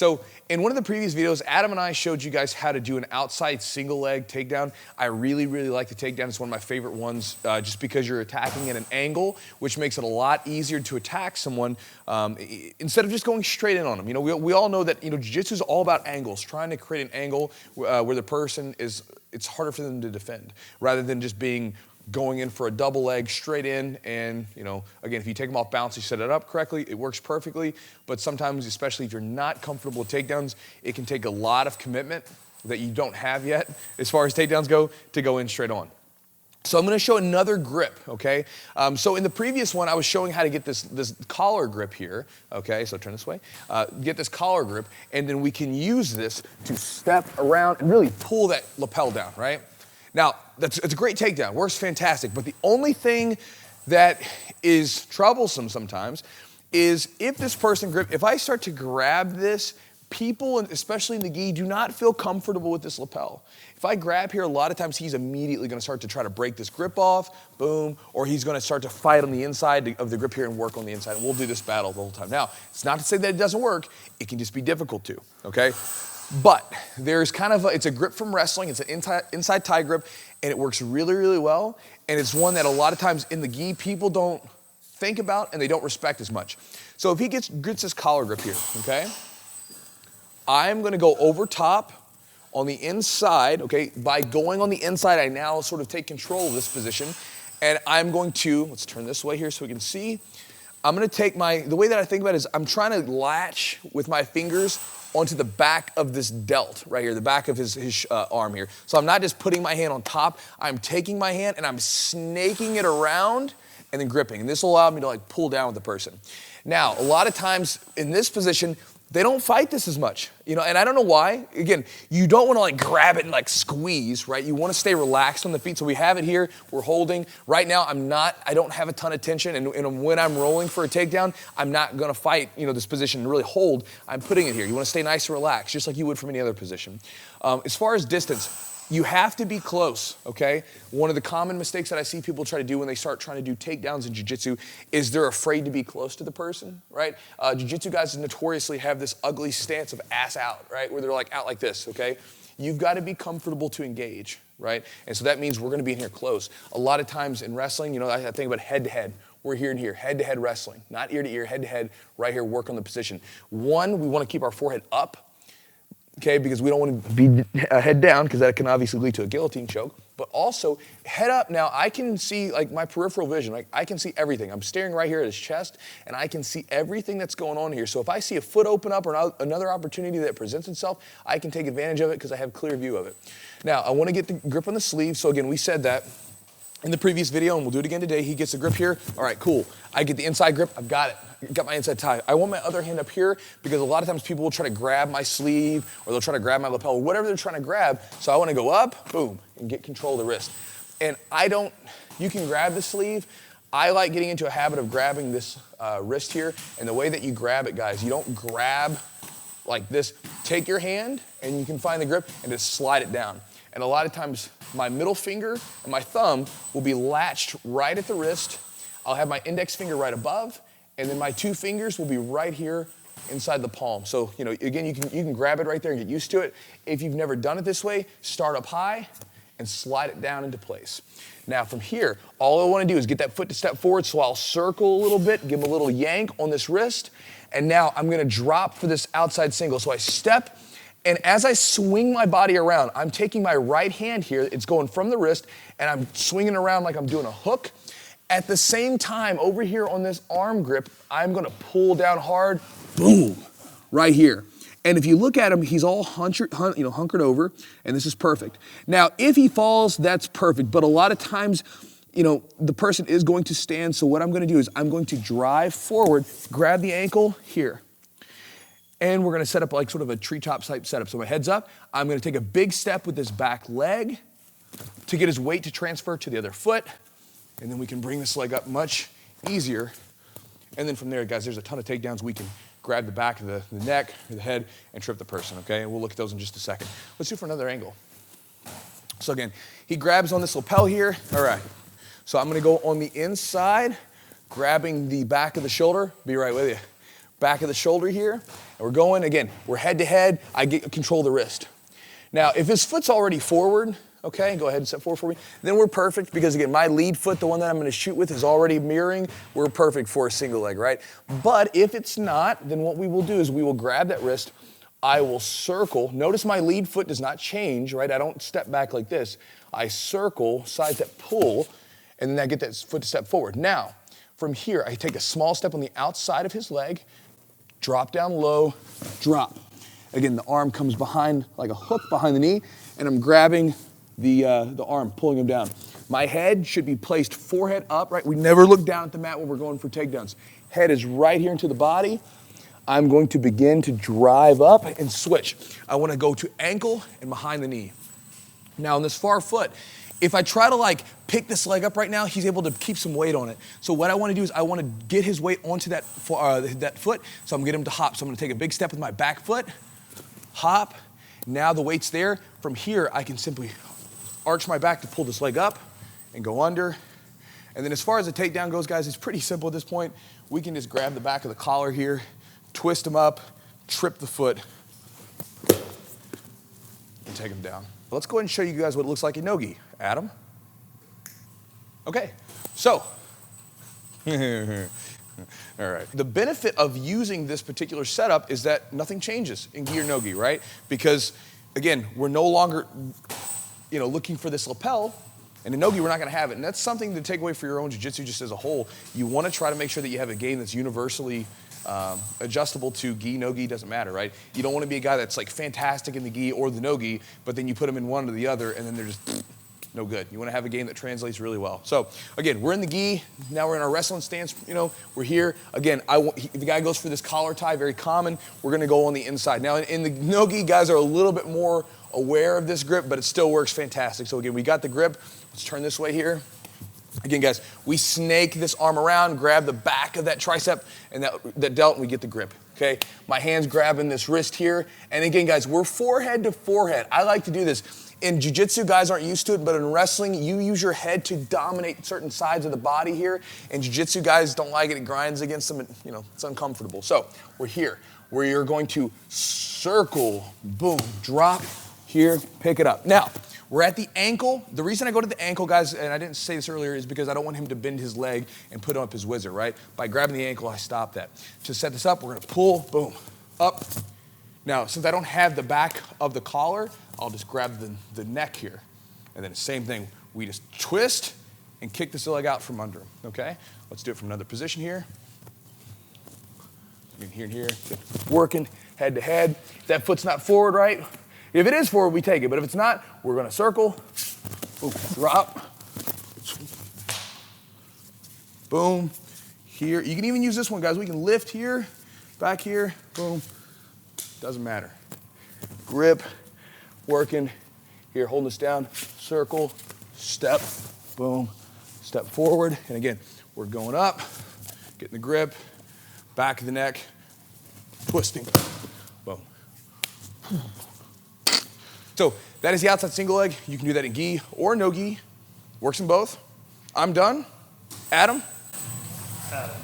so in one of the previous videos, Adam and I showed you guys how to do an outside single leg takedown. I really, really like the takedown. It's one of my favorite ones just because you're attacking at an angle, which makes it a lot easier to attack someone instead of just going straight in on them. You know, we all know that, you know, Jiu-Jitsu is all about angles, trying to create an angle where the person is, it's harder for them to defend rather than just going in for a double leg straight in. And, you know, again, if you take them off balance, you set it up correctly, it works perfectly. But sometimes, especially if you're not comfortable with takedowns, it can take a lot of commitment that you don't have yet as far as takedowns go to go in straight on. So I'm going to show another grip, okay? So in the previous one, I was showing how to get this collar grip here, okay? So turn this way. Get this collar grip, and then we can use this to step around and really pull that lapel down, right? Now, it's a great takedown, works fantastic, but the only thing that is troublesome sometimes is if this person if I start to grab this, people, especially in the gi, do not feel comfortable with this lapel. If I grab here, a lot of times he's immediately gonna start to try to break this grip off, boom, or he's gonna start to fight on the inside of the grip here and work on the inside. And we'll do this battle the whole time. Now, it's not to say that it doesn't work, it can just be difficult to, okay? But there's kind of it's a grip from wrestling, it's an inside tie grip, and it works really, really well. And it's one that a lot of times in the gi, people don't think about and they don't respect as much. So if he gets this collar grip here, okay? I'm gonna go over top on the inside, okay? By going on the inside, I now sort of take control of this position. And I'm going to, let's turn this way here so we can see. I'm gonna take the way that I think about it is I'm trying to latch with my fingers onto the back of this delt right here, the back of his arm here. So I'm not just putting my hand on top, I'm taking my hand and I'm snaking it around and then gripping. And this will allow me to like pull down with the person. Now, a lot of times in this position, they don't fight this as much, you know, and I don't know why. Again, you don't want to like grab it and like squeeze, right? You want to stay relaxed on the feet. So we have it here, we're holding. Right now, I don't have a ton of tension, and when I'm rolling for a takedown, I'm not going to fight, you know, this position and really hold. I'm putting it here. You want to stay nice and relaxed, just like you would from any other position. As far as distance, you have to be close, okay? One of the common mistakes that I see people try to do when they start trying to do takedowns in Jiu-Jitsu is they're afraid to be close to the person, right? Jiu-Jitsu guys notoriously have this ugly stance of ass out, right? Where they're like out like this, okay? You've got to be comfortable to engage, right? And so that means we're gonna be in here close. A lot of times in wrestling, you know, I think about head to head. We're here and here, head to head wrestling, not ear to ear, head to head, right here, work on the position. One, we wanna keep our forehead up, okay, because we don't want to be head down because that can obviously lead to a guillotine choke. But also, head up. Now, I can see, like, my peripheral vision, like, I can see everything. I'm staring right here at his chest, and I can see everything that's going on here. So if I see a foot open up or another opportunity that presents itself, I can take advantage of it because I have clear view of it. Now, I want to get the grip on the sleeve. So again, we said that in the previous video, and we'll do it again today. He gets the grip here. All right, cool. I get the inside grip. I've got it. Got my inside tie. I want my other hand up here because a lot of times people will try to grab my sleeve or they'll try to grab my lapel or whatever they're trying to grab. So I want to go up, boom, and get control of the wrist. And you can grab the sleeve. I like getting into a habit of grabbing this wrist here. And the way that you grab it, guys, you don't grab like this. Take your hand and you can find the grip and just slide it down. And a lot of times my middle finger and my thumb will be latched right at the wrist. I'll have my index finger right above, and then my two fingers will be right here inside the palm. So, you know, again, you can grab it right there and get used to it. If you've never done it this way, start up high and slide it down into place. Now from here, all I want to do is get that foot to step forward, so I'll circle a little bit, give him a little yank on this wrist, and now I'm going to drop for this outside single. So I step, and as I swing my body around, I'm taking my right hand here, it's going from the wrist, and I'm swinging around like I'm doing a hook. At the same time, over here on this arm grip, I'm gonna pull down hard, boom, right here. And if you look at him, he's all hunkered over, and this is perfect. Now, if he falls, that's perfect, but a lot of times, you know, the person is going to stand, so what I'm gonna do is I'm going to drive forward, grab the ankle here. And we're gonna set up like sort of a treetop type setup. So my head's up, I'm gonna take a big step with this back leg to get his weight to transfer to the other foot, and then we can bring this leg up much easier. And then from there, guys, there's a ton of takedowns. We can grab the back of the neck or the head and trip the person, okay? And we'll look at those in just a second. Let's do it for another angle. So again, he grabs on this lapel here. All right, so I'm gonna go on the inside, grabbing the back of the shoulder, be right with you. back of the shoulder here. And we're going, again, we're head to head. I get control of the wrist. Now, if his foot's already forward, okay, go ahead and step forward for me, then we're perfect because, again, my lead foot, the one that I'm going to shoot with, is already mirroring. We're perfect for a single leg, right? But if it's not, then what we will do is we will grab that wrist. I will circle. Notice my lead foot does not change, right? I don't step back like this. I circle, side step, pull, and then I get that foot to step forward. Now, from here, I take a small step on the outside of his leg, drop down low, drop. Again, the arm comes behind like a hook behind the knee, and I'm grabbing the arm, pulling him down. My head should be placed forehead up, right? We never look down at the mat when we're going for takedowns. Head is right here into the body. I'm going to begin to drive up and switch. I want to go to ankle and behind the knee. Now on this far foot, if I try to like pick this leg up right now, he's able to keep some weight on it. So what I want to do is I want to get his weight onto that foot, so I'm going to get him to hop. So I'm going to take a big step with my back foot, hop. Now the weight's there. From here, I can simply arch my back to pull this leg up and go under. And then as far as the takedown goes, guys, it's pretty simple at this point. We can just grab the back of the collar here, twist him up, trip the foot, and take him down. Let's go ahead and show you guys what it looks like in no-gi. Adam? Okay, so, all right. The benefit of using this particular setup is that nothing changes in gi or no-gi, right? Because, again, we're no longer, looking for this lapel. And in no-gi, we're not going to have it. And that's something to take away for your own jiu-jitsu just as a whole. You want to try to make sure that you have a game that's universally adjustable to gi, no-gi, doesn't matter, right? You don't want to be a guy that's like fantastic in the gi or the no-gi, but then you put them in one or the other, and then they're just no good. You want to have a game that translates really well. So again, we're in the gi. Now we're in our wrestling stance. We're here. Again, the guy goes for this collar tie, very common. We're going to go on the inside. Now in the no-gi, guys are a little bit more aware of this grip, but it still works fantastic. So again, we got the grip. Let's turn this way here. Again, guys, we snake this arm around, grab the back of that tricep and that delt, and we get the grip, okay? My hand's grabbing this wrist here. And again, guys, we're forehead to forehead. I like to do this. In jiu-jitsu, guys aren't used to it, but in wrestling, you use your head to dominate certain sides of the body here. And jiu-jitsu guys don't like it. It grinds against them. It's uncomfortable. So we're here, where you're going to circle, boom, drop here, pick it up. Now, we're at the ankle. The reason I go to the ankle, guys, and I didn't say this earlier, is because I don't want him to bend his leg and put up his whizzer, right? By grabbing the ankle, I stop that. To set this up, we're gonna pull, boom, up. Now, since I don't have the back of the collar, I'll just grab the neck here. And then the same thing, we just twist and kick this leg out from under him, okay? Let's do it from another position here. Here and here, working head to head. If that foot's not forward, right? If it is forward, we take it. But if it's not, we're going to circle, boom, drop, boom, here. You can even use this one, guys. We can lift here, back here, boom. Doesn't matter. Grip, working. Here, holding this down, circle, step, boom, step forward. And again, we're going up, getting the grip, back of the neck, twisting, boom. So that is the outside single leg. You can do that in gi or no gi. Works in both. I'm done. Adam? Adam.